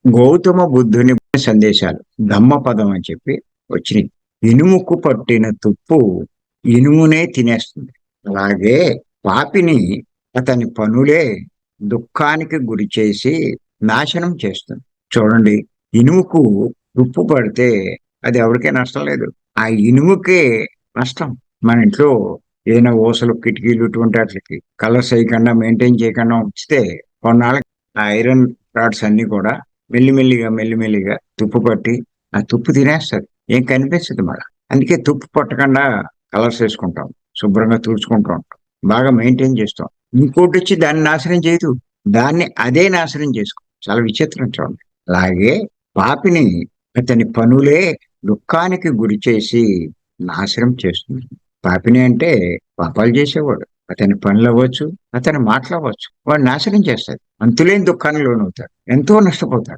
గౌతమ బుద్ధుని సందేశాలు ధమ్మపదం అని చెప్పి వచ్చినాయి. ఇనుముకు పట్టిన తుప్పు ఇనుమునే తినేస్తుంది. అలాగే పాపిని అతని పనులే దుఃఖానికి గురి చేసి నాశనం చేస్తుంది. చూడండి, ఇనుముకు తుప్పు పడితే అది ఎవరికీ నష్టం లేదు, ఆ ఇనుముకే నష్టం. మన ఇంట్లో ఏదైనా ఓసలు కిటికీలు ఇటువంటి వాటికి కలర్స్ వేయకుండా మెయింటైన్ చేయకుండా ఉంచితే కొన్నాళ్ళకి ఆ ఐరన్ రాడ్స్ అన్ని కూడా మెల్లిమెల్లిగా మెల్లిమెల్లిగా తుప్పు పట్టి ఆ తుప్పు తినేస్తుంది, ఏం కనిపిస్తుంది మళ్ళా. అందుకే తుప్పు పట్టకుండా కలర్స్ వేసుకుంటాం, శుభ్రంగా తుడుచుకుంటూ ఉంటాం, బాగా మెయింటైన్ చేస్తాం. ఇంకోటి వచ్చి దాన్ని నాశనం చేయదు, దాన్ని అదే నాశనం చేసుకో. చాలా విచిత్రం చూడండి. అలాగే పాపిని అతని పనులే దుఃఖానికి గురి చేసి నాశనం చేస్తుంది. పాపిని అంటే పాపాలు చేసేవాడు, అతని పనులు అవ్వచ్చు, అతని మాటలు అవ్వచ్చు, వాడు నాశనం చేస్తాడు, అంతులేని దుఃఖానికి లోనవుతాడు, ఎంతో నష్టపోతాడు.